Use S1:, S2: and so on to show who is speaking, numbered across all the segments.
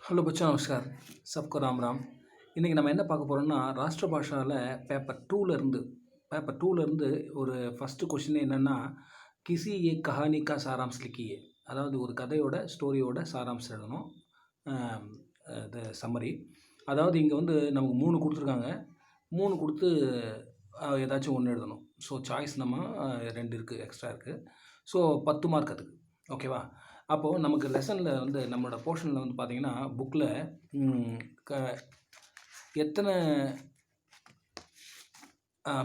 S1: Hello बच्चों नमस्कार सबको राम राम இன்றைக்கி நம்ம என்ன பார்க்க போகிறோம்னா ராஷ்டிர பாஷாவில் பேப்பர் டூலேருந்து ஒரு ஃபஸ்ட்டு கொஷின் என்னென்னா கிசி ஏ கஹானி கா சாராம்ஸ் லிக்கியே. அதாவது ஒரு கதையோட ஸ்டோரியோட சாராம்சம் எழுதணும். இது சம்மரி. அதாவது இங்கே வந்து நமக்கு 3 கொடுத்துருக்காங்க. 3 கொடுத்து ஏதாச்சும் ஒன்று எழுதணும். ஸோ சாய்ஸ் நம்ம 2 இருக்குது, எக்ஸ்ட்ரா இருக்குது. ஸோ 10 மார்க் அதுக்கு. ஓகேவா? அப்போது நமக்கு லெசனில் வந்து நம்மளோட போர்ஷனில் வந்து பார்த்திங்கன்னா புக்கில் எத்தனை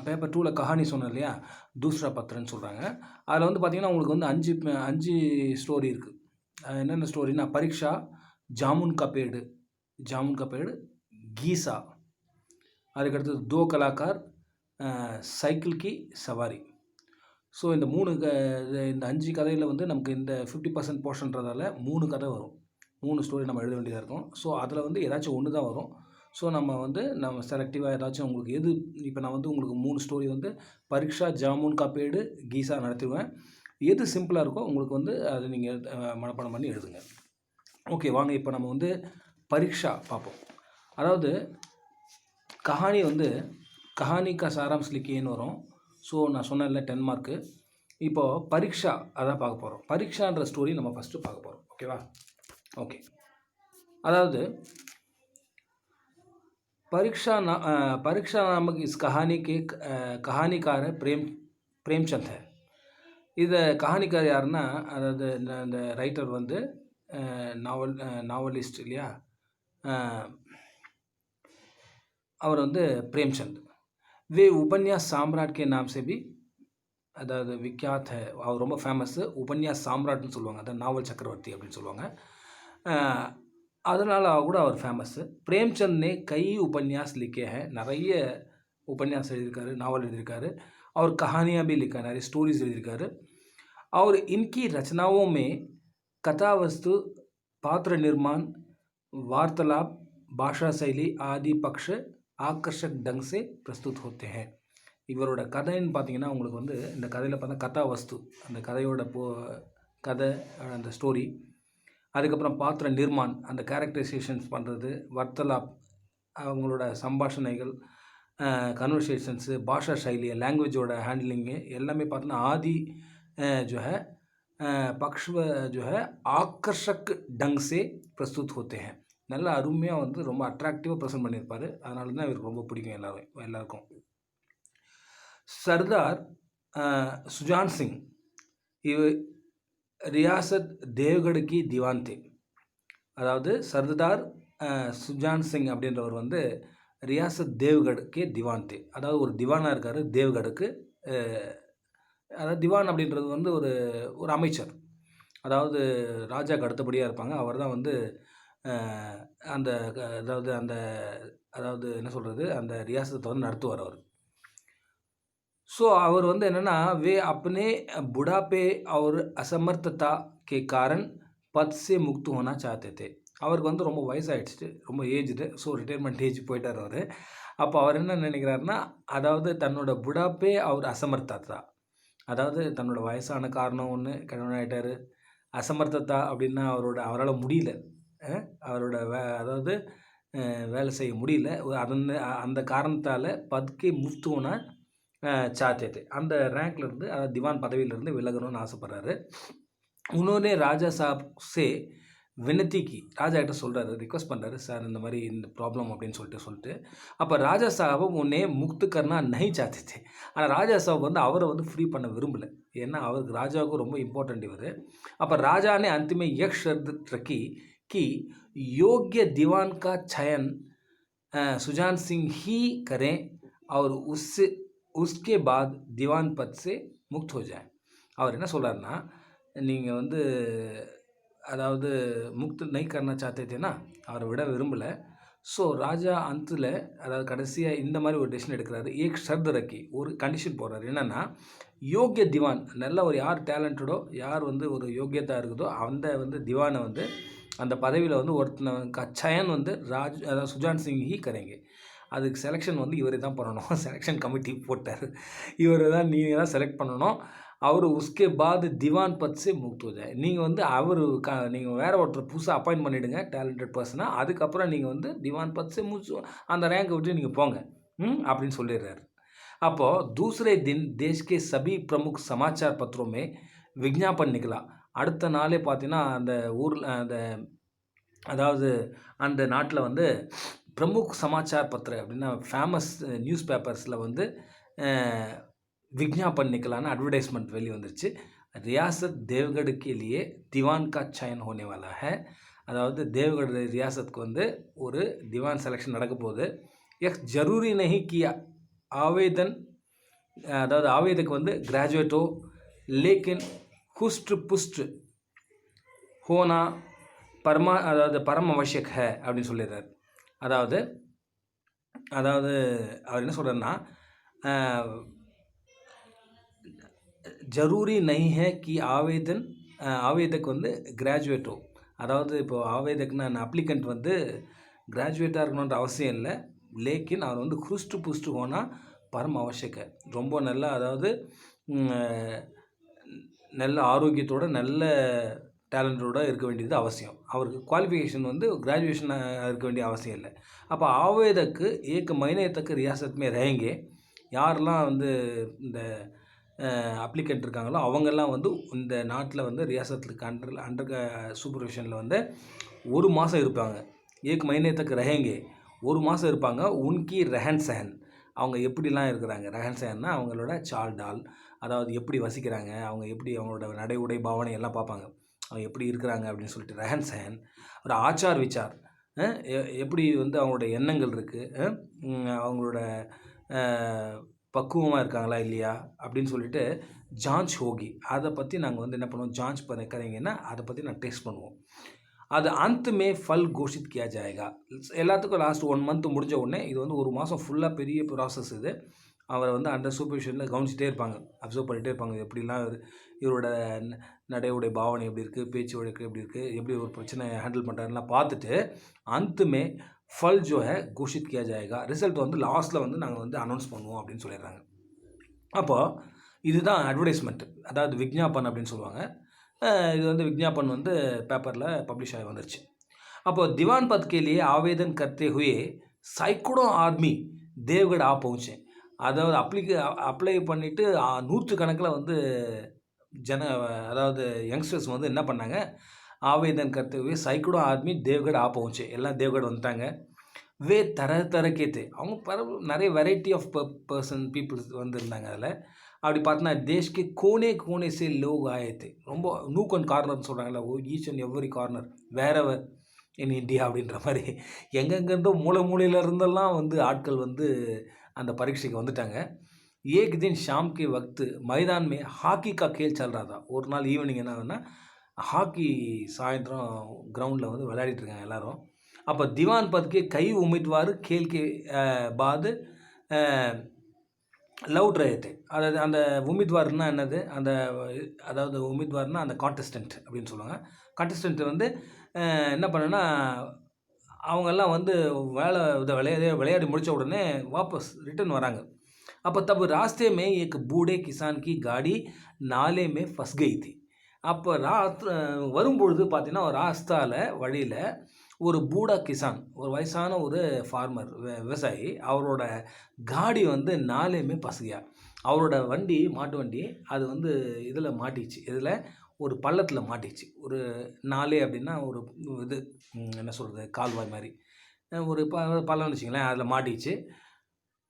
S1: பேப்பர் 2ல் கஹானி சொன்னோம் இல்லையா, தூஸ்ரா பத்திரன்னு சொல்கிறாங்க. அதில் வந்து பார்த்திங்கன்னா உங்களுக்கு வந்து 5 ஸ்டோரி இருக்குது. என்னென்ன ஸ்டோரினா பரீக்ஷா, ஜாமுன் கா பேடு, கீசா, அதுக்கடுத்தது தோ கலாக்கார், சைக்கிள் கி சவாரி. ஸோ இந்த 5 கதையில் வந்து நமக்கு இந்த 50% போர்ஷன்றதால 3 கதை வரும். 3 ஸ்டோரி நம்ம எழுத வேண்டியதாக இருக்கும். ஸோ அதில் வந்து ஏதாச்சும் ஒன்று தான் வரும். ஸோ நம்ம செலக்டிவாக ஏதாச்சும் உங்களுக்கு எது, இப்போ நான் வந்து உங்களுக்கு 3 ஸ்டோரி வந்து பரீக்ஷா, ஜாமுன் கா பேடு, கீசா நடத்திடுவேன். எது சிம்பிளாக இருக்கோ உங்களுக்கு வந்து அது நீங்கள் மனப்பாடம் பண்ணி எழுதுங்க. ஓகே, வாங்க இப்போ நம்ம வந்து பரீக்ஷா பார்ப்போம். அதாவது கஹானி கா சாராம்ஸ் லிக்கியேன்னு வரும். ஸோ நான் சொன்னேன்ல 10 மார்க்கு. இப்போது பரீக்ஷா அதான் பார்க்க போகிறோம். பரீக்ஷான்ற ஸ்டோரி நம்ம ஃபஸ்ட்டு பார்க்க போகிறோம். ஓகேவா? ஓகே, அதாவது परीक्षा नामक इस कहानी के कहानीकार प्रेमचंद है. இது கஹானிக்கார் யாருன்னா, அதாவது இந்த ரைட்டர் வந்து நாவலிஸ்ட் இல்லையா, அவர் வந்து பிரேம்சந்த். वे उपन्यास साम्राट के नाम से भी அதாவது விக்யாத் है. அவர் ரொம்ப ஃபேமஸ்ஸு. உபன்யாஸ் சாம்ராட்னு சொல்லுவாங்க. அதான் நாவல் சக்கரவர்த்தி அப்படின்னு சொல்லுவாங்க. அதனால் கூட அவர் ஃபேமஸ்ஸு. பிரேம்சந்த் ने कई उपन्यास लिखे हैं. நிறைய உபன்யாஸ் எழுதியிருக்காரு, நாவல் எழுதியிருக்காரு. और कहानियाँ भी लिखा, நிறைய ஸ்டோரிஸ் எழுதியிருக்காரு. और इनकी रचनाओं में कथा वस्तु, पात्र निर्माण, वार्तालाप, भाषा शैली आदि पक्ष आकर्षक ढंग से प्रस्तुत होते हैं. இவரோட கதைன்னு பார்த்தீங்கன்னா உங்களுக்கு வந்து இந்த கதையில் பார்த்தா கதா வஸ்து, அந்த கதையோட கதை, அந்த ஸ்டோரி, அதுக்கப்புறம் பாத்திர நிர்மான், அந்த கேரக்டரைசேஷன்ஸ் பண்ணுறது, வர்த்தலாப், அவங்களோட சம்பாஷணைகள், கன்வர்சேஷன்ஸு, பாஷா சைலி, லாங்குவேஜோட ஹேண்ட்லிங்கு எல்லாமே பார்த்தோன்னா ஆதி जो है पक्ष जो है आकर्षक ढंग से प्रस्तुत होते हैं. நல்லா அருமையாக வந்து ரொம்ப அட்ராக்டிவாக ப்ரெசென்ட் பண்ணியிருப்பார். அதனால தான் இவருக்கு ரொம்ப பிடிக்கும் எல்லாருக்கும். சர்தார் சுஜான் சிங் இவர் ரியாசத் தேவ்கட் கி திவான் தே. அதாவது சர்தார் சுஜான் சிங் அப்படின்றவர் வந்து ரியாசத் தேவ்கட் கே திவான் தே. அதாவது ஒரு திவானாக இருக்கார் தேவ்கடுக்கு. அதாவது திவான் அப்படின்றது வந்து ஒரு அமைச்சர், அதாவது ராஜாவுக்கு அடுத்தபடியாக இருப்பாங்க. அவர் தான் வந்து அதாவது என்ன சொல்கிறது, அந்த ரியாசத்தை வந்து நடத்துவார் அவர். ஸோ அவர் வந்து என்னென்னா वे अपने बुढ़ापे और असमर्थता के कारण पद से मुक्त होना चाहते थे. அவருக்கு வந்து ரொம்ப வயசாகிடுச்சு, ரொம்ப ஏஜ்டு. ஸோ ரிட்டைர்மெண்ட் ஏஜ் போயிட்டார் அவர். அப்போ அவர் என்ன நினைக்கிறாருன்னா, அதாவது தன்னோட புடாப்பே அவர் அசமர்த்தா, அதாவது தன்னோட வயசான காரணம் ஒன்று, கணவனாயிட்டார். அசமர்த்தா அப்படின்னா அவரால் முடியல, அவரோட அதாவது வேலை செய்ய முடியல. அந்த காரணத்தால் பத்கே முஃப்தூனா சாத்தேத்து, அந்த ரேங்க்லேருந்து, அதாவது திவான் பதவியிலேருந்து விலகணும்னு ஆசைப்பட்றாரு. உன்னோனே ராஜா சாப் சே வினத்திக்கு, ராஜா கிட்ட சொல்கிறாரு, ரிக்வஸ்ட் பண்ணுறாரு, சார் இந்த மாதிரி இந்த ப்ராப்ளம் அப்படின்னு சொல்லிட்டு. அப்போ ராஜா சாஹப் உன்னே முக்து கர்னா நஹி சாத்தே தே. ஆனால் ராஜா சாஹப் வந்து அவரை வந்து ஃப்ரீ பண்ண விரும்பலை. ஏன்னா அவருக்கு ராஜாவுக்கு ரொம்ப இம்பார்ட்டண்ட் இவர். அப்போ ராஜானே अंतिम एक शर्त रखी कि योग्य दीवान का चयन सुजान सिंह ही करें और उसके बाद दीवान पद से मुक्त हो जाए. அவர் என்ன சொல்கிறாருன்னா, நீங்கள் வந்து அதாவது முக்து நை கர்னா சாத்தேத்தேன்னா அவரை விட விரும்பலை. ஸோ ராஜா அந்தில், அதாவது கடைசியாக இந்த மாதிரி ஒரு டெசிஷன் எடுக்கிறாரு. ஏக் ஷர்த் ரக்கி, ஒரு கண்டிஷன் போடுறாரு. என்னென்னா யோக்கிய திவான், நல்ல ஒரு யார் டேலண்டடோ, யார் வந்து ஒரு யோக்கியதாக இருக்குதோ அந்த வந்து திவானை வந்து அந்த பதவியில் வந்து ஒருத்தனை சயன் வந்து அதாவது சுஜான் சிங் ஹி கரேங்க. அதுக்கு செலெக்ஷன் வந்து இவர் தான் பண்ணணும். செலெக்ஷன் கமிட்டி போட்டார். இவர் தான், நீங்கள் தான் செலக்ட் பண்ணணும். அவர் உஸ்கே பாத் திவான் பத் சே முக்த் ஹோ ஜாயே. நீங்கள் வந்து அவர் நீங்கள் வேற ஒருத்தர் புதுசாக அப்பாயிண்ட் பண்ணிவிடுங்க டேலண்டட் பர்சனாக. அதுக்கப்புறம் நீங்கள் வந்து திவான் பத் சே அந்த ரேங்கை விட்டு நீங்கள் போங்க அப்படின்னு சொல்லிடுறாரு. அப்போது दूसरे दिन देश के सभी प्रमुख समाचार पत्रों में विज्ञापन निकला. அடுத்த நாளே பார்த்தீங்கன்னா அந்த ஊரில் அதாவது அந்த நாட்டில் வந்து பிரமுக் சமாச்சார் பத்திர அப்படின்னா ஃபேமஸ் நியூஸ் பேப்பர்ஸில் வந்து விஜ்ஞாபன் நிக்கலான்னு அட்வர்டைஸ்மெண்ட் வெளியே வந்துருச்சு. ரியாசத் தேவ்கட் கே லியே திவான் கா சயன் ஹோனே வாலா ஹை. அதாவது தேவ்கட் ரியாசத்துக்கு வந்து ஒரு திவான் செலெக்ஷன் நடக்க போகுது. எக் ஜரூரி நஹி கி ஆவேதன் அதாவது ஆவேதக்கு வந்து கிராஜுவேட்டோ லேக்கின் ஹுஸ்ட் புஸ்ட் ஹோனா அதாவது பரம அவசியக் ஹை அப்படின்னு சொல்லிடுறார். அதாவது அவர் என்ன சொல்கிறாருன்னா ஜரூரி நஹி ஹை கி ஆவேதக் வந்து கிராஜுவேட்டோ. அதாவது இப்போது ஆவேதக்குன்னு அப்ளிகண்ட் வந்து கிராஜுவேட்டாக இருக்கணுன்ற அவசியம் இல்லை. லேக்கின் அவர் வந்து ஹுஸ்ட் புஸ்ட் ஹோனா பரம அவசியக்க. ரொம்ப நல்லா அதாவது நல்ல ஆரோக்கியத்தோட நல்ல டேலண்டோட இருக்க வேண்டியது அவசியம். அவருக்கு குவாலிஃபிகேஷன் வந்து கிராஜுவேஷன் இருக்க வேண்டிய அவசியம் இல்லை. அப்போ ஆவேதக்கு ஏக் மहीने तक रियासत में रहेंगे. யாரெல்லாம் வந்து இந்த அப்ளிகண்ட் இருக்காங்களோ அவங்கெல்லாம் வந்து இந்த நாட்டில் வந்து ரியாசத்துக்கு அண்டர் சூப்பர்விஷனில் வந்து 1 மாதம் இருப்பாங்க. ஏக் மहीने तक रहेंगे. 1 மாதம் இருப்பாங்க. உன்கி ரெஹன் சஹன் அவங்க எப்படிலாம் இருக்கிறாங்க. ரெஹன் சஹன்னா அவங்களோட சால் டால் அதாவது எப்படி வசிக்கிறாங்க, அவங்க எப்படி அவங்களோட நடை உடை பாவனை எல்லாம் பார்ப்பாங்க. அவங்க எப்படி இருக்கிறாங்க அப்படின்னு சொல்லிட்டு ரெஹன் சஹன். ஒரு ஆச்சார் விசார் எப்படி வந்து அவங்களோட எண்ணங்கள் இருக்குது, அவங்களோட பக்குவமாக இருக்காங்களா இல்லையா அப்படின்னு சொல்லிட்டு ஜான்ச் ஹோகி. அதை பற்றி நாங்கள் வந்து என்ன பண்ணுவோம், ஜான்ச் கரைங்கன்னா அதை பற்றி நான் டெஸ்ட் பண்ணுவோம். அது अंत में फल घोषित किया जाएगा. எல்லாத்துக்கும் லாஸ்ட் 1 மந்த் முடிஞ்ச உடனே இது வந்து 1 மாதம் ஃபுல்லாக பெரிய ப்ராசஸ் இது. அவரை வந்து அண்டர் சூப்பர்விஷனில் கவனிச்சிட்டே இருப்பாங்க, அப்சர்வ் பண்ணிகிட்டே இருப்பாங்க. எப்படிலாம் இவரோட நடை உடை பாவனை எப்படி இருக்குது, பேச்சு வழக்கு எப்படி இருக்குது, எப்படி ஒரு பிரச்சனை ஹேண்டில் பண்ணுறாருலாம் பார்த்துட்டு अंत में फल जो है घोषित किया जाएगा. ரிசல்ட் வந்து லாஸ்ட்டில் வந்து நாங்கள் வந்து அனௌன்ஸ் பண்ணுவோம் அப்படின்னு சொல்லிடுறாங்க. அப்போது இதுதான் அட்வர்டைஸ்மெண்ட், அதாவது விஜ்ஞாபன் அப்படின்னு சொல்லுவாங்க. இது வந்து விஜ்ஞாபன் வந்து பேப்பரில் பப்ளிஷ் ஆகி வந்துருச்சு. அப்போது திவான் பத் கே லியே ஆவேதன் கர்த்தே ஹுயே சைக்கடோ ஆர்மி தேவ்கட் ஆ பहुंचे. அதாவது அப்ளை பண்ணிவிட்டு 100 கணக்கில் வந்து அதாவது யங்ஸ்டர்ஸ் வந்து என்ன பண்ணாங்க, ஆவேதன் கர்த்தே ஹுயே சைக்கடோ ஆர்மி தேவ்கட் ஆ पहुंचे. எல்லாம் தேவ்கட் வந்துட்டாங்க. வே தர தே அவங்க நிறைய வெரைட்டி ஆஃப் பீப்புள்ஸ் வந்துருந்தாங்க. அதில் அப்படி பார்த்தோன்னா தேஷ்கே கோனே கோனே சே லோக் ஆயத்து. ரொம்ப நூக் அண்ட் கார்னர்னு சொல்கிறாங்களே, each and every corner wherever in India அப்படின்ற மாதிரி எங்கெங்கேருந்தோ மூலையில் இருந்தெல்லாம் வந்து ஆட்கள் வந்து அந்த பரீட்சைக்கு வந்துட்டாங்க. ஏக் தின் ஷாம் கே வக்து மைதான் மே ஹாக்கி கா கேல் சல் ரா தா. ஒரு நாள் ஈவினிங் என்ன ஆகுதுன்னா ஹாக்கி சாயந்தரம் கிரவுண்டில் வந்து விளையாடிட்டு இருக்காங்க எல்லோரும். அப்போ திவான் பத் கே கை உமிட்வார் கேல் கே பாத் லவுட் ரேட்டு. அதாவது அந்த உமித்வார்னா என்னது, அதாவது உமித்வார்னா அந்த கான்டெஸ்டன்ட் அப்படின்னு சொல்லுவாங்க. கான்டெஸ்டன்ட் வந்து என்ன பண்ணுன்னா அவங்கெல்லாம் வந்து விளையாடி முடித்த உடனே வாபஸ் ரிட்டர்ன் வராங்க. அப்போ தப் ராஸ்தே மே ஏக் பூடே கிசான் கி காடி நாலே மே ஃபஸ் கயி தி. அப்போ வரும்பொழுது பார்த்தீங்கன்னா ராஸ்தாவில் வழியில் ஒரு பூடா கிசான், ஒரு வயசான ஒரு ஃபார்மர் விவசாயி, அவரோட காடி வந்து நாலேமே பசுகையா. அவரோட வண்டி மாட்டு வண்டி அது வந்து இதில் மாட்டிச்சு, இதில் ஒரு பள்ளத்தில் மாட்டிச்சு. ஒரு நாலே அப்படின்னா ஒரு இது என்ன சொல்கிறது, கால்வாய் மாதிரி ஒரு பள்ளம்னு வச்சிங்களேன், அதில் மாட்டிச்சு.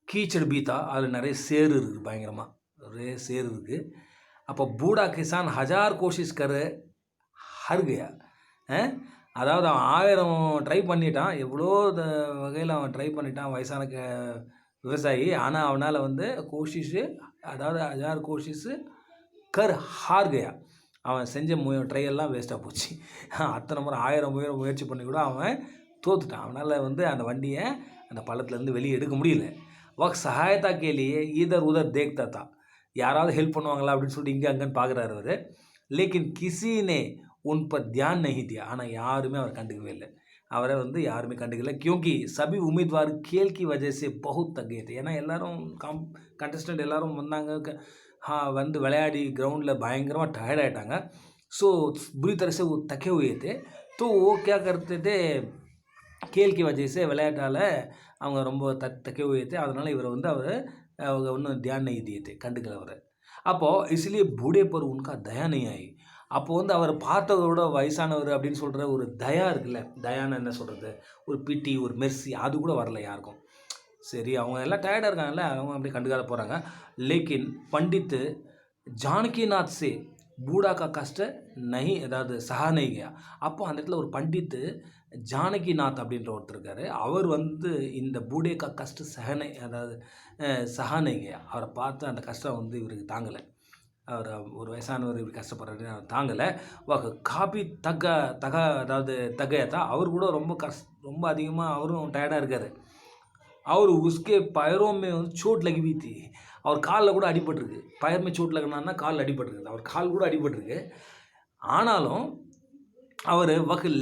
S1: கீச்சடு பீத்தா, அதில் நிறைய சேறு இருக்குது, பயங்கரமாக நிறைய சேறு இருக்குது. அப்போ பூடா கிசான் ஹஜார் கோஷிஷ் கர் ஹர் கயா. அதாவது அவன் 1000 ட்ரை பண்ணிட்டான், எவ்வளோ வகையில் அவன் ட்ரை பண்ணிட்டான் வயசான விவசாயி. ஆனால் அவனால் வந்து கோஷிஷு, அதாவது ஹஜார் கோஷிஷு கர் ஹார் கயா. அவன் செஞ்ச ட்ரையெல்லாம் வேஸ்ட்டாக போச்சு. அத்தனை முறை 1000 முயற்சி பண்ணி கூட அவன் தோத்துட்டான். அவனால் வந்து அந்த வண்டியை அந்த பள்ளத்துலேருந்து வெளியே எடுக்க முடியல. வக் சகாயத்தா கேலியே இதர் உதர் தேக்தா தா. யாராவது ஹெல்ப் பண்ணுவாங்களா அப்படின்னு சொல்லிட்டு இங்கே அங்கேன்னு பார்க்குறாரு அவர். லேக்கின் கிசினே உன் பர் தியான் நஹி தியா. ஆனால் யாருமே அவர் கண்டுக்கவே இல்லை, அவரை வந்து யாருமே கண்டுக்கல. கியோங்கி சபி உமீத்வார் கேல் கி வஜே சே பகுத் தக் கயே தே. ஏன்னா எல்லோரும் கண்டஸ்டன்ட் எல்லோரும் வந்தாங்க, வந்து விளையாடி கிரவுண்டில் பயங்கரமாக டயர்ட் ஆகிட்டாங்க. ஸோ बुरी तरह से वो थके हुए थे. तो वो क्या करते थे, खेल की वजह से விளையாட்டால் அவங்க ரொம்ப थके हुए थे. அதனால் இவரை வந்து அவங்க ஒன்றும் தியான் नहीं दिए थे, கண்டுக்கல அவரை. அப்போது इसलिए बूढ़े पर उनका दया नहीं आई. அப்போ வந்து அவர் பார்த்ததோட வயசானவர் அப்படின்னு சொல்கிற ஒரு தயா இருக்குல்ல, தயான்னு என்ன சொல்கிறது, ஒரு பிட்டி, ஒரு மெர்சி, அது கூட வரல யாருக்கும். சரி, அவங்க எல்லாம் டயர்டாக இருக்காங்கல்ல, அவங்க அப்படி கண்டுக்காத போகிறாங்க. लेकिन पंडित जानकीनाथ से बूढ़ा का कष्ट नहीं, அதாவது சஹா नहीं गया. அப்போ அந்த இடத்துல ஒரு பண்டித்து ஜானகிநாத் அப்படின்ற ஒருத்தர் இருக்கார். அவர் வந்து இந்த பூடே கா கஷ்ட சஹனை, அதாவது சஹா नहीं गया, அவரை பார்த்து அந்த கஷ்டம் வந்து இவருக்கு தாங்கலை. அவர் ஒரு வயசானவர் இப்படி கஷ்டப்படுறாரு தாங்கலை. காபி அதாவது தகையத்தா, அவர் கூட ரொம்ப அதிகமாக அவரும் டயர்டாக இருக்கார். और उसके पैरों में चोट लगी हुई थी. அவர் காலில் கூட அடிபட்டிருக்கு. पैर में चोट लगना காலில் அடிபட்டிருக்கு. அவர் கால் கூட அடிபட்டிருக்கு. ஆனாலும் அவர்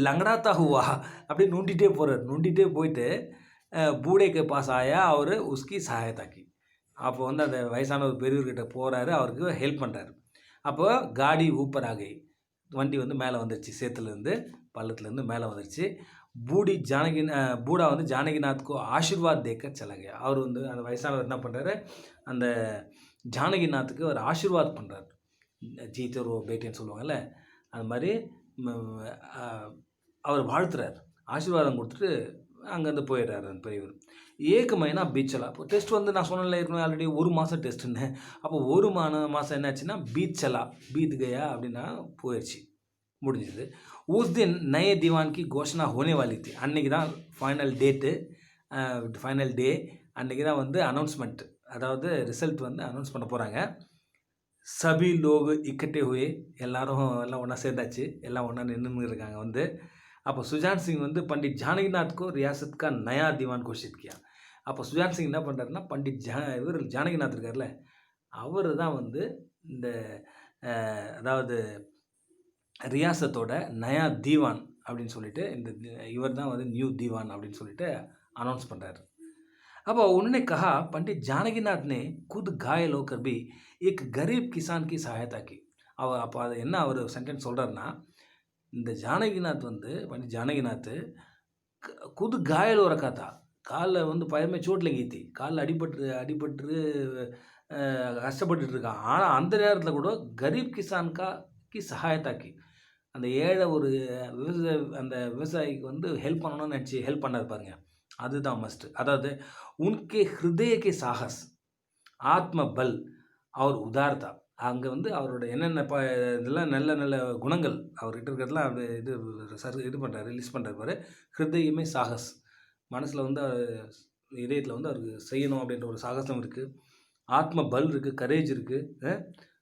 S1: லங்கடாத்தா ஹுவா அப்படியே நுண்டிகிட்டே போகிறார். நுண்டிகிட்டே போயிட்டு பூடேக்கு பாஸ் ஆயா அவர் உஸ்கி சகாயத்தாக்கி. அப்போ வந்து அந்த வயசான ஒரு பெரியவர்கிட்ட போகிறாரு, அவருக்கு ஹெல்ப் பண்ணுறாரு. அப்போ காடி ஊப்பர் ஆகி, வண்டி வந்து மேலே வந்துருச்சு, சேத்துலேருந்து பள்ளத்துலேருந்து மேலே வந்துருச்சு. பூடா வந்து ஜானகிநாத்க்கு ஆசீர்வாத் தேக்க சலகை. அவர் வந்து அந்த வயசானவர் என்ன பண்ணுறாரு, அந்த ஜானகிநாத்துக்கு ஒரு ஆசீர்வாத் பண்ணுறாரு. ஜீத்தர் ஓ பேட்டின்னு சொல்லுவாங்கள்ல, அது மாதிரி அவர் வாழ்த்துறார், ஆசீர்வாதம் கொடுத்துட்டு அங்கேருந்து போயிடுறாரு அந்த பெரியவர். ஏக மहीना बीत चला. இப்போ டெஸ்ட் வந்து நான் சொன்னேன்ல ஏற்கனவே ஆல்ரெடி 1 மாதம் டெஸ்ட்டுன்னு. அப்போ 1 மாதம் என்னாச்சுன்னா बीत गया அப்படின்னா போயிடுச்சு, முடிஞ்சது. उस दिन नए दीवान की घोषणा होने वाली थी. அன்றைக்கி தான் ஃபைனல் டே. அன்றைக்கி தான் வந்து அனௌன்ஸ்மெண்ட், அதாவது ரிசல்ட் வந்து அனௌன்ஸ் பண்ண போகிறாங்க. சபி லோக் இக்கட்டே ஹுயே, எல்லாம் ஒன்றா சேர்ந்தாச்சு, எல்லாம் ஒன்றா நின்று இருக்காங்க வந்து. அப்போ சுஜான் சிங் வந்து பண்டிட் ஜானகிநாத்க்கு ரியாசத் கா நயா தீவான் கோஷித் கியா. அப்போ சுஜான் சிங் என்ன பண்ணுறாருன்னா, இவர் ஜானகிநாத் இருக்கார்ல, அவர் தான் வந்து இந்த அதாவது ரியாசத்தோட நயா தீவான் அப்படின்னு சொல்லிட்டு, இவர் தான் வந்து நியூ தீவான் அப்படின்னு சொல்லிட்டு அனௌன்ஸ் பண்ணுறாரு. அப்போ उन्होंने कहा, पंडित जानकीनाथ ने खुद घायल होकर भी एक गरीब किसान की सहायता की. அப்போ அது என்ன அவர் சென்டென்ஸ் சொல்கிறாருன்னா, இந்த ஜானகிநாத் வந்து பண்டிட் ஜானகிநாத் खुद घायल हो रखा था. காலில் வந்து पैर में चोट लगी थी. காலில் அடிபட்டு கஷ்டப்பட்டுட்டு இருக்கான். ஆனால் அந்த நேரத்தில் கூட கரீப் கிசான்கி சகாயத்தாக்கி, அந்த ஏழை ஒரு அந்த விவசாயிக்கு வந்து ஹெல்ப் பண்ணணும்னு நினச்சி ஹெல்ப் பண்ணார் பாருங்க, அதுதான் மஸ்ட்டு. அதாவது உன்கே ஹிருதயக்கே சாகஸ், ஆத்ம பல் அவர் உதார்த்தா. அங்கே வந்து அவரோட என்னென்ன இதெல்லாம் நல்ல குணங்கள் அவர்கிட்ட இருக்கிறதுலாம் அது இது பண்ணுறாரு, ரிலீஸ் பண்ணுறாரு பாரு. ஹிருதயமே சாகஸ், மனசில் வந்து இதயத்தில் வந்து அவருக்கு செய்யணும் அப்படின்ற ஒரு சாகசம் இருக்குது. ஆத்ம பல் இருக்குது, கரேஜ் இருக்குது,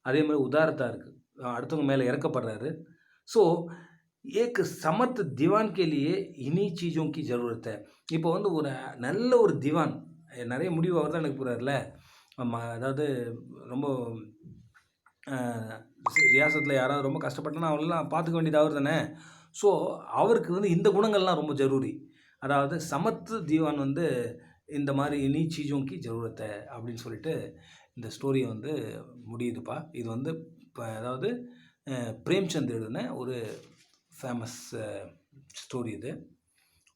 S1: அதே மாதிரி உதாரத்தா இருக்குது, அடுத்தவங்க மேலே இறக்கப்படுறாரு. ஸோ ஏக் சமர்த் திவான் கேலியே இனி சீஜோं की ज़रूरत है. இப்போ வந்து ஒரு நல்ல ஒரு திவான், நிறைய முடிவு அவர் தான் எனக்கு போகிறார்ல, அதாவது ரொம்ப ரியாசத்தில் யாராவது ரொம்ப கஷ்டப்பட்டனா அவங்களெலாம் பார்த்துக்க வேண்டியது அவர் தானே. ஸோ அவருக்கு வந்து இந்த குணங்கள்லாம் ரொம்ப ஜரூரி. அதாவது சமத்து தீவான் வந்து இந்த மாதிரி இனி சீஜோங்கி ஜரூரத்தை அப்படின்னு சொல்லிட்டு இந்த ஸ்டோரியை வந்து முடியுதுப்பா. இது வந்து இப்போ அதாவது பிரேம்சந்த் எழுதின ஒரு ஃபேமஸ் ஸ்டோரி இது.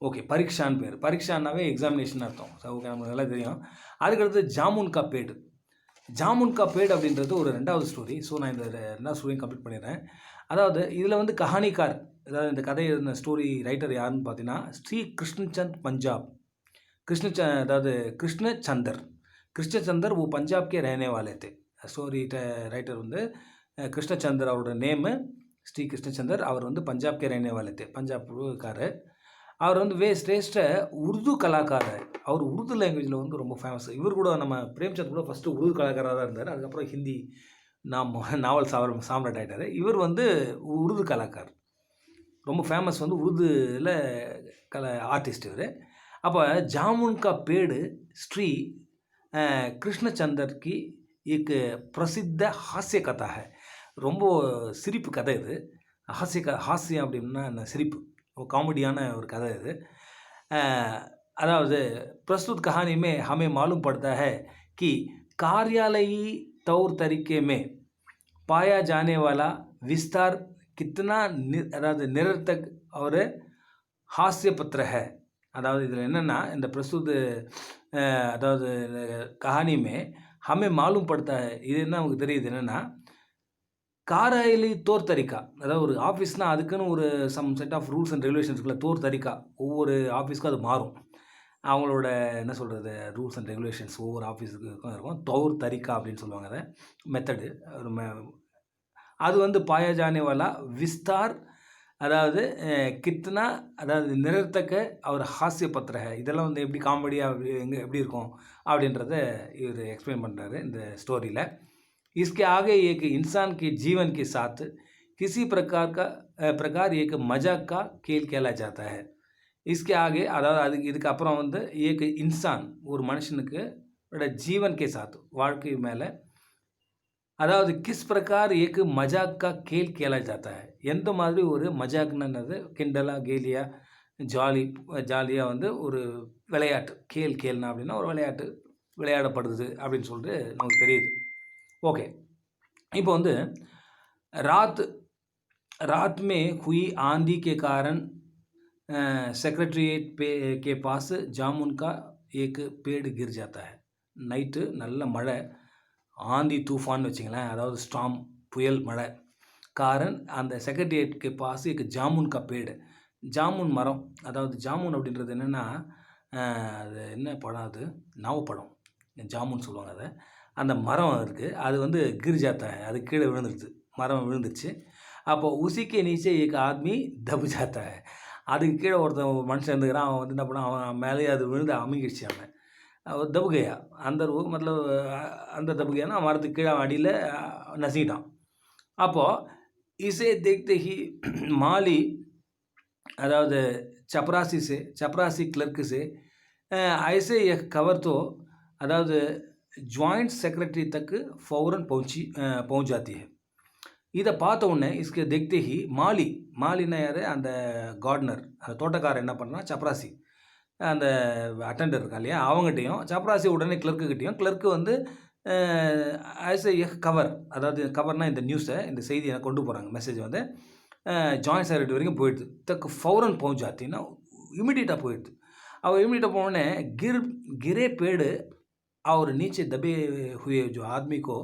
S1: ஓகே, பரீட்சான்னு பேர். பரீட்சான்னாவே எக்ஸாமினேஷன் அர்த்தம். ஓகே, நமக்கு நல்லா தெரியும். அதுக்கடுத்து ஜாமுன் கா பேடு. ஜாமுன் கா பேடு அப்படின்றது ஒரு 2வது ஸ்டோரி. ஸோ நான் இந்த 2வது ஸ்டோரியும் கம்ப்ளீட் பண்ணிடுறேன். அதாவது இதில் வந்து கஹானிக்கார், அதாவது இந்த கதை எழுதின ஸ்டோரி ரைட்டர் யாருன்னு பார்த்தீங்கன்னா ஸ்ரீ கிருஷ்ணச்சந்த் பஞ்சாப். அதாவது கிருஷ்ணச்சந்தர் वो पंजाब के रहने वाले थे. ஸ்டோரி ரைட்டர் வந்து கிருஷ்ணச்சந்தர், அவரோட நேமு ஸ்ரீ கிருஷ்ணச்சந்தர். அவர் வந்து பஞ்சாப் கே रहने वाले थे, பஞ்சாப் இருக்கார். அவர் வந்து சிரேஷ்ட உருது கலாக்கார். அவர் உருது லாங்குவேஜில் வந்து ரொம்ப ஃபேமஸ். இவர் கூட நம்ம பிரேம்சந்த் கூட ஃபஸ்ட்டு உருது கலாக்காராக தான் இருந்தார், அதுக்கப்புறம் ஹிந்தி நாவல் சாம்ராட் ஆகிட்டார். இவர் வந்து உருது கலாக்கார், ரொம்ப ஃபேமஸ், வந்து உருதுல ஆர்டிஸ்ட் இவர். அப்போ ஜாமுன் கா பேடு ஸ்ரீ கிருஷ்ணச்சந்தர் கி एक பிரசித்த ஹாஸ்ய கதா है. ரொம்ப சிரிப்பு கதை இது. ஹாஸ்யம் அப்படின்னா என்ன, சிரிப்பு, காமெடியான ஒரு கதை இது. அதாவது प्रस्तुत कहानी में हमें मालूम पड़ता है कि कार्यालयी तौर तरीके में पाया जाने वाला विस्तार कितना அதாவது நிரர்த்தக் और हास्य पत्र है. அதாவது இதில் என்னென்னா இந்த பிரசுத் அதாவது कहानी में हमें मालूम पड़ता है. இது என்ன நமக்கு தெரியுது என்னென்னா காராயிலி தோர் தரிக்கா, அதாவது ஒரு ஆஃபீஸ்னால் அதுக்குன்னு ஒரு some set of rules and ரெகுலேஷன்ஸ்குள்ள தோர் தரிக்கா ஒவ்வொரு ஆஃபீஸ்க்கும் அது மாறும். அவங்களோட என்ன சொல்கிறது ரூல்ஸ் அண்ட் ரெகுலேஷன்ஸ் ஒவ்வொரு ஆஃபீஸுக்கும் இருக்கும். தௌர் தரிக்கா அப்படின்னு சொல்லுவாங்க அதை, மெத்தடு. ஒரு அது வந்து பாயா ஜானே வாலா விஸ்தார், அதாவது கித்னா, அதாவது நிரர்த்தக்க அவர் ஹாஸ்ய பத்திர இதெல்லாம் வந்து எப்படி காமெடியாக எப்படி இருக்கும் அப்படின்றத இவர் எக்ஸ்பிளைன் பண்ணுறாரு இந்த ஸ்டோரியில். इसके आगे एक इंसान के जीवन के साथ किसी प्रकार एक मजाक का खेल खेला जाता है. इसके आगे அதாவது அதுக்கு இதுக்கு அப்புறம் வந்து एक इंसान ஒரு மனுஷனுக்கு जीवन के साथ வாழ்க்கை மேலே அதாவது किस प्रकार एक मजाक का खेल खेला जाता है. எந்த மாதிரி ஒரு மஜாக்னது கிண்டலா கேலியா ஜாலியாக வந்து ஒரு விளையாட்டு கேல்னா அப்படின்னா ஒரு விளையாட்டு விளையாடப்படுது அப்படின்னு சொல்லிட்டு நமக்கு தெரியுது. ओके. இப்போ வந்து रात में हुई आंधी के कारण सेक्रेटरीट के पास जामुन का एक पेड़ गिर जाता है. நைட்டு நல்ல மழை, ஆந்தி தூஃபான்னு வச்சிங்களேன், அதாவது ஸ்டாம் புயல் மழை. காரன் அந்த செக்ரட்டரியேட்க்கு பாஸ் एक ஜாமுன் का पेड़, ஜாமுன் மரம். அதாவது ஜாமுன் அப்படின்றது என்னென்னா அது என்ன பழம், அது நாவப்பழம், ஜாமுன் சொல்லுவாங்க அதை. அந்த மரம் இருக்குது, அது வந்து கிர் ஜாத்தா है, அது கீழே விழுந்துருச்சு, மரம் விழுந்துருச்சு. அப்போது உசிக்கே நீச்சே एक आदमी दब जाता है. அதுக்கு கீழே ஒருத்தன் மனுஷன் இருந்துக்கிறான், அவன் வந்து என்ன பண்ணான், அவன் மேலேயே அது விழுந்து அமுங்கிடுச்சு. அவன் दब गया अंदर वो, मतलब अंदर दब गया ना, மரத்துக்கு கீழே அடியில் நசிக்கிட்டான். அப்போது इसे देखते ही माली, அதாவது चपरासी क्लर्क से ऐसे एक खबर तो अदावद जॉइंट सेक्रेटरी तक फ़ौरन पहुँच जाती है. இதை பார்த்த உடனே इसके देखते ही மாலினா யார், அந்த கார்டனர், அந்த தோட்டக்காரர் என்ன பண்ணால் சப்ராசி அந்த அட்டெண்டர் இருக்கா இல்லையா, அவங்ககிட்டையும் சப்ராசி உடனே கிளர்க்குக்கிட்டையும், கிளர்க்கு வந்து ஆஸ் எ கவர், அதாவது கவர்னால் இந்த நியூஸை, இந்த செய்தியை கொண்டு போகிறாங்க, மெசேஜ் வந்து ஜாயின்ட் செக்ரட்டரி வரைக்கும் போயிடுது. தக்கு ஃபௌரன் பहुंच जाती ना, இமிடியேட்டாக போயிடுது. அவள் இமிடியேட்டாக போனோடனே गिरे पेड़ और नीचे दबे हुए जो आदमी को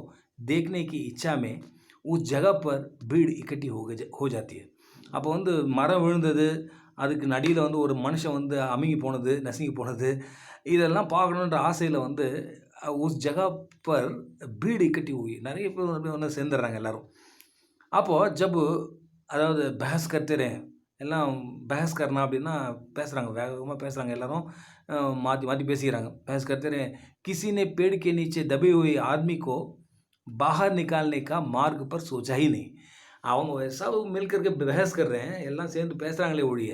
S1: देखने की इच्छा में उस जगह पर भीड़ इकट्ठी हो जाती है. அப்போ வந்து மரம் விழுந்தது, அதுக்கு நடியில் வந்து ஒரு மனுஷன் வந்து அமுங்கி போனது, நசுங்கி போனது, இதெல்லாம் பார்க்கணுன்ற ஆசையில் வந்து உஸ் ஜகா பர் भीड़ इकट्ठी हुई, நிறைய பேர் வந்து சேர்ந்துடுறாங்க எல்லோரும். அப்போது ஜப், அதாவது பஹஸ் करते रहे, எல்லாம் பஹஸ் करना அப்படின்னா பேசுகிறாங்க, வேகமாக பேசுகிறாங்க, எல்லோரும் மாற்றி பேசிக்கிறாங்க. பஹஸ் करते रहे, किसी ने पेड़ के नीचे दबे हुए आदमी को बाहर निकालने का मार्ग पर सोचा ही नहीं. அவங்க सब मिल करके बहस कर रहे हैं, எல்லாம் சேர்ந்து பேசுகிறாங்களே ஒழிய,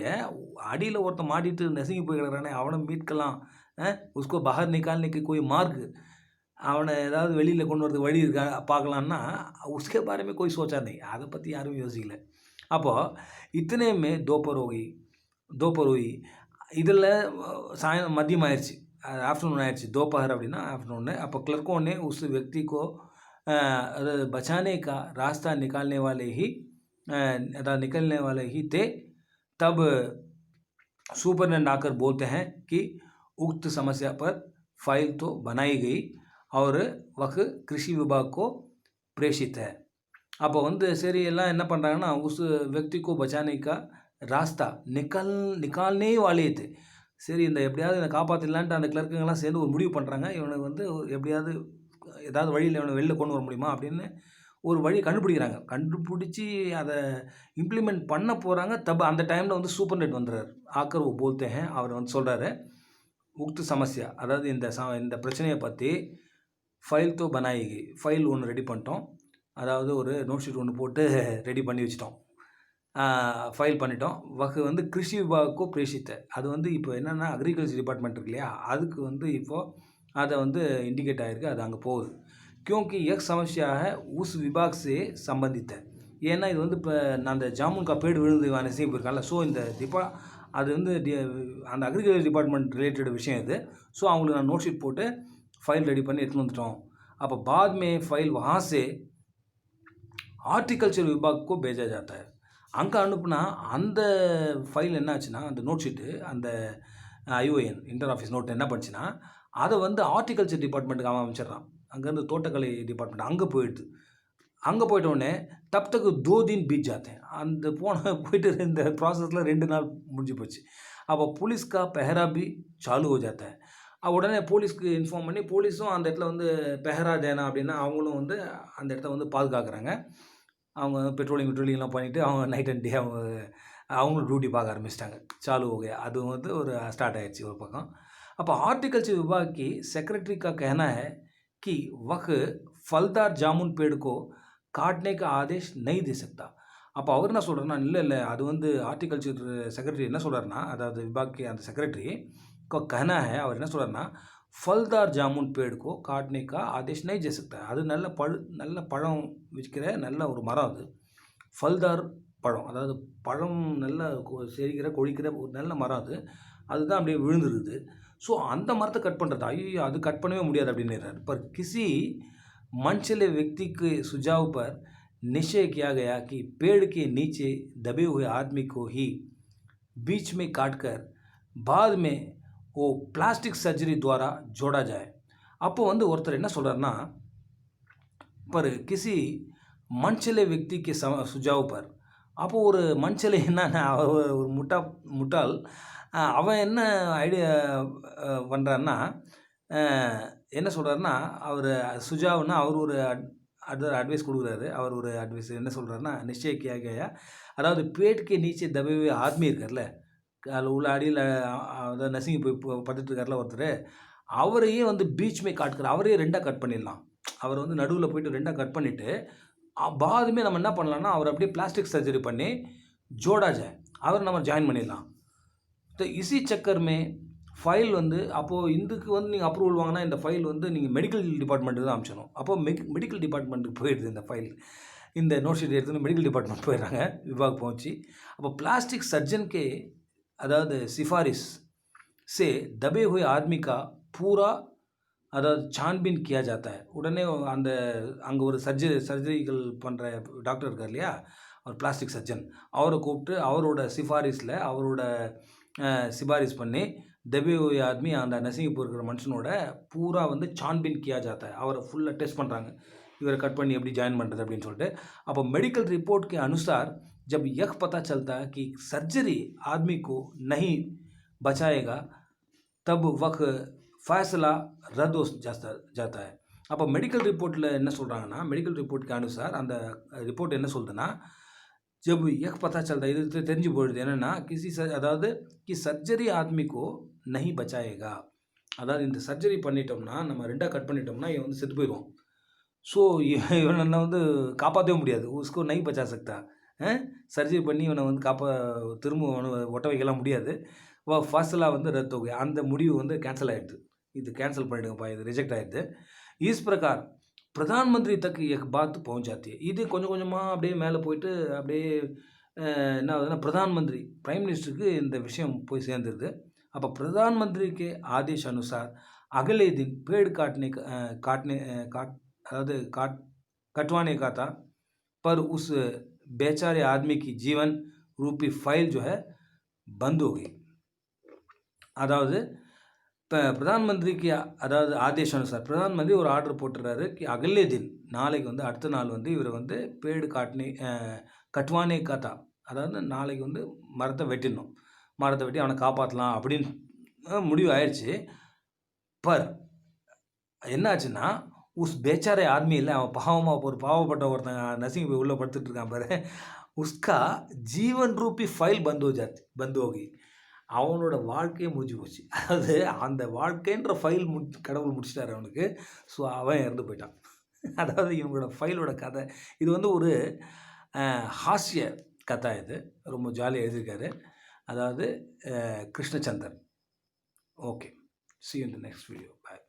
S1: அடியில் ஒருத்தன் மாட்டிட்டு நசுங்கி போய் கிடக்கிறானே, அவனை மீட்கலாம், उसको बाहर निकालने की कोई मार्ग, அவனை ஏதாவது வெளியில் கொண்டு வரதுக்கு வழி இருக்கா பார்க்கலான்னா, उसके बारे में कोई सोचा नहीं, அதை பற்றி யாரும் யோசிக்கல. அப்போது इतने में दोपहर हुई, இதில் மதியம் ஆயிடுச்சு, ஆஃப்டர்நூன் ஆயிடுச்சு. दोपहर அப்படின்னா ஆஃப்டர்நூன்னு. அப்போ क्लर्कों ने उस व्यक्ति को बचाने का रास्ता निकालने वाले ही थे. तब सुपरडेंट आकर बोलते हैं कि उक्त समस्या पर फाइल तो बनाई गई और वह कृषि विभाग को प्रेषित है. அப்போ வந்து சரி எல்லாம் என்ன பண்ணுறாங்கன்னா, उस व्यक्ति को बचाने का रास्ता निकालने वाले थे. சரி இந்த எப்படியாவது இதை காப்பாற்றிடலான்ட்டு அந்த கிளர்க்குங்கெல்லாம் சேர்ந்து ஒரு முடிவு பண்ணுறாங்க, இவனுக்கு வந்து எப்படியாவது ஏதாவது வழியில் இவனை வெளியில் கொண்டு வர முடியுமா அப்படின்னு ஒரு வழி கண்டுபிடிக்கிறாங்க. கண்டுபிடிச்சி அதை இம்ப்ளிமெண்ட் பண்ண போகிறாங்க. அந்த டைமில் வந்து சூப்பர்டென்ட் வந்துடுறார். ஆக்கர் ஓ போல்தே ஹேன், அவர் வந்து சொல்கிறாரு, உக்து சமஸ்யா, அதாவது இந்த பிரச்சனையை பற்றி ஃபைல் தோ பனாயி, ஃபைல் ஒன்று ரெடி பண்ணிட்டோம், அதாவது ஒரு நோட் ஷீட் ஒன்று போட்டு ரெடி பண்ணி வச்சிட்டோம், ஃபைல் பண்ணிட்டோம். வகு வந்து கிருஷி விபாகக்கோ பிரேஷித்த, அது வந்து இப்போ என்னென்னா அக்ரிகல்ச்சர் டிபார்ட்மெண்ட் இருக்கு இல்லையா, அதுக்கு வந்து இப்போது அதை வந்து இண்டிகேட் ஆகிருக்கு, அது அங்கே போகுது. क्योंकि एक समस्या है उस विभाग से संबंधित है. ஏன்னா இது வந்து இப்போ நான் அந்த ஜாமுன் காப்பீடு விழுந்து நெசிங் போயிருக்காங்கல்ல, ஸோ இந்த அது வந்து அந்த அக்ரிகல்ச்சர் டிபார்ட்மெண்ட் ரிலேட்டட் விஷயம் இது. ஸோ அவங்களுக்கு நான் நோட் ஷீட் போட்டு ஃபைல் ரெடி பண்ணி எடுத்துன்னு வந்துட்டோம் अब बाद में फाइल वहाँ से ஹார்டிகல்ச்சர் விபாக்கு भेजा जाता है. அங்கே அனுப்புனா அந்த ஃபைல் என்ன ஆச்சுன்னா, அந்த நோட் ஷீட்டு, அந்த ஐஓஎன் இன்டர் ஆஃபீஸ் நோட் என்ன பண்ணுச்சுன்னா, அதை வந்து ஹார்டிகல்ச்சர் டிபார்ட்மெண்ட்டுக்கு அவன் அமைச்சிட்றான். அங்கேருந்து தோட்டக்கலை டிபார்ட்மெண்ட் அங்கே போயிடுது. அங்கே போயிட்டோடனே தப் தக்கு 2 दिन बीत जाते हैं. அந்த போயிட்டு இந்த ப்ராசஸில் 2 நாள் முடிஞ்சு போச்சு. அப்போ पुलिस का पहरा भी चालू हो जाता है. உடனே போலீஸ்க்கு இன்ஃபார்ம் பண்ணி போலீஸும் அந்த இடத்துல வந்து பெஹரா தேனா அப்படின்னா அவங்களும் வந்து அந்த இடத்த வந்து பாதுகாக்கிறாங்க. அவங்க பெட்ரோலிங்லாம் பண்ணிவிட்டு அவங்க நைட் அண்ட் டே அவங்களும் டியூட்டி பார்க்க ஆரம்பிச்சிட்டாங்க. चालू हो गया. அது வந்து ஒரு ஸ்டார்ட் ஆயிடுச்சு ஒரு பக்கம். அப்போ हॉर्टिकल्चर विभाग की सेक्रेटरी का कहना है कि वह फलदार जामुन पेड़ को काटने का आदेश नहीं दे सकता. அப்போ அவர் என்ன சொல்கிறாருன்னா, இல்லை அது வந்து ஹார்டிகல்ச்சர் செக்ரட்டரி என்ன சொல்கிறாருன்னா, அதாவது விபாக் அந்த செக்ரட்டரி को कहना है, அவர் என்ன சொல்கிறாருன்னா, ஃபல்தார் ஜாமுன் पेड़ को काटने का आदेश नहीं दे सकता. அது நல்ல பழம் விற்கிற நல்ல ஒரு மரம் அது. ஃபல்தார் பழம், அதாவது பழம் நல்ல செழிக்கிற கொழிக்கிற ஒரு நல்ல மரம் அது. அதுதான் அப்படியே விழுந்துருக்குது. ஸோ அந்த மரத்தை கட் பண்ணுறது, ஐயோ அது கட் பண்ணவே முடியாது அப்படின்றார். पर किसी मनचले व्यक्ति के सुझाव पर निश्चय किया गया कि पेड़ के नीचे दबे हुए आदमी को ही बीच में काटकर बाद में वो प्लास्टिक सर्जरी द्वारा जोड़ा जाए. அப்போ வந்து ஒருத்தர் என்ன சொல்கிறாருன்னா, पर किसी मनचले व्यक्ति के सुझाव पर, அப்போ ஒரு மண்சலை என்ன ஒரு முட்டாள் அவன் என்ன ஐடியா பண்ணுறாருன்னா, என்ன சொல்கிறாருன்னா, அவர் சுஜாவுன்னா அவர் ஒரு அட்வைஸ் கொடுக்குறாரு. அவர் ஒரு அட்வைஸ் என்ன சொல்கிறாருன்னா, நிச்சய கியா கயா, அதாவது பேட்கே நீச்சே தபே हुए ஆத்மி இருக்கார்ல, அதில் உள்ள அடியில் அதாவது நசுங்கி போய் படுத்துட்டு இருக்கார்ல ஒருத்தர், அவரையே வந்து பீச் மே காட்டுக்கிறார். அவரையே 2ஆக கட் பண்ணிடலாம். அவர் வந்து நடுவில் போயிட்டு 2ஆக கட் பண்ணிவிட்டு பாதுமே நம்ம என்ன பண்ணலாம்னா, அவர் அப்படியே பிளாஸ்டிக் சர்ஜரி பண்ணி ஜோடா ஜாய், அவர் நம்ம ஜாயின் பண்ணிடலாம். ஸோ இசி சக்கர்மே ஃபைல் வந்து அப்போது இதுக்கு வந்து நீங்கள் அப்ரூவல் வாங்கினா இந்த ஃபைல் வந்து நீங்கள் மெடிக்கல் டிபார்ட்மெண்ட்டுக்கு தான் அனுப்பிச்சணும். அப்போது மெடிக்கல் டிபார்ட்மெண்ட்டுக்கு போயிடுது இந்த ஃபைல். இந்த நோட் ஷீட் எடுத்துன்னு மெடிக்கல் டிபார்ட்மெண்ட் போயிடுறாங்க, விபாக் பहुंची. அப்போ பிளாஸ்टिक सर्जन के அதாவது सिफारिश से दबे हुए आदमी का पूरा அதாவது छानबीन किया जाता है. உடனே அந்த அங்கே ஒரு சர்ஜரிகள் பண்ணுற டாக்டர் இருக்கார் இல்லையா, அவர் பிளாஸ்டிக் சர்ஜன், அவரை கூப்பிட்டு அவரோட சிஃபாரிஸில் அவரோட சிபாரிஸ் பண்ணி தபே हुए ஆத்மி, அந்த நசுங்கி போயிருக்கிற மனுஷனோட பூரா வந்து छानबीन किया जाता है. அவரை ஃபுல்லாக டெஸ்ட் பண்ணுறாங்க, இவரை கட் பண்ணி எப்படி ஜாயின் பண்ணுறது அப்படின்னு சொல்லிட்டு. அப்போ மெடிக்கல் रिपोर्ट के अनुसार जब यह पता चलता है कि सर्जरी आदमी को नहीं बचाएगा, तब वह फैसला रद्द हो जाता है. அப்போ மெடிக்கல் ரிப்போர்ட்டில் என்ன சொல்கிறாங்கன்னா, மெடிக்கல் ரிப்போர்ட்டுக்கு அனுசார் அந்த ரிப்போர்ட் என்ன சொல்லுதுன்னா, ஜப் यह पता चलता है, இது தெரிஞ்சு போயிடுது என்னென்னா, அதாவது कि सर्जरी आदमी को नहीं बचाएगा, அதாவது இந்த சர்ஜரி பண்ணிட்டோம்னா, நம்ம 2ஆக கட் பண்ணிட்டோம்னா இவன் வந்து செத்து போயிடுவான். ஸோ இவனை வந்து காப்பாற்றவே முடியாது. உஸ்கோ நை பச்சா சக்தா, சர்ஜரி பண்ணி இவனை வந்து திரும்ப ஒட்ட வைக்கலாம் முடியாது. ஃபர்ஸ்ட்லா வந்து ரத்து हो गया, அந்த முடிவு வந்து கேன்சல் ஆகிடுது. இது கேன்சல் பண்ணிடுங்கப்பா, இது ரிஜெக்ட் ஆகிடுது. இஸ் பிரகார் பிரதான்மந்திரி தக் एक बात पहुंच जाती है. இது கொஞ்சம் கொஞ்சமாக அப்படியே மேலே போயிட்டு அப்படியே என்ன ஆகுதுன்னா, பிரதான் மந்திரி பிரைம் மினிஸ்டருக்கு இந்த விஷயம் போய் சேர்ந்துருது. அப்போ பிரதான் மந்திரி के आदेश अनुसार अगले दिन पेड़ अதாவது कटवाने का था, पर उस बेचारे आदमी की जीवन रूपी फाइल जो है बंद हो गई. அதாவது இப்போ பிரதான் மந்திரிக்கு அதாவது ஆதேஷ் அனுசார் பிரதான் மந்திரி ஒரு ஆர்டர் போட்டுறாரு कि अगले दिन, நாளைக்கு வந்து அடுத்த நாள் வந்து இவர் வந்து பேடு கட்டுவானே காத்தா, அதாவது நாளைக்கு வந்து மரத்தை வெட்டி அவனை காப்பாற்றலாம் அப்படின்னு முடிவு ஆயிடுச்சு. பர் என்ன ஆச்சுன்னா, உஸ் பேச்சாரே ஆத்மி இல்லை, அவன் ஒரு பாவப்பட்ட ஒருத்தன் நசிங்கி போய் உள்ளே படுத்துட்டு இருக்கான் பாரு, உஸ்கா ஜீவன் ரூபி ஃபைல் பந்து ஹோகி, அவனோட வாழ்க்கையே முடிஞ்சு போச்சு. அதாவது அந்த வாழ்க்கைன்ற ஃபைல் கடவுள் முடிச்சிட்டாரு அவனுக்கு. ஸோ அவன் இறந்து போயிட்டான். அதாவது இவங்களோட ஃபைலோட கதை இது வந்து ஒரு ஹாஸ்ய கதை. இது ரொம்ப ஜாலியாக எழுதியிருக்காரு, அதாவது Krishnachandar. Okay, see you in the next video. Bye.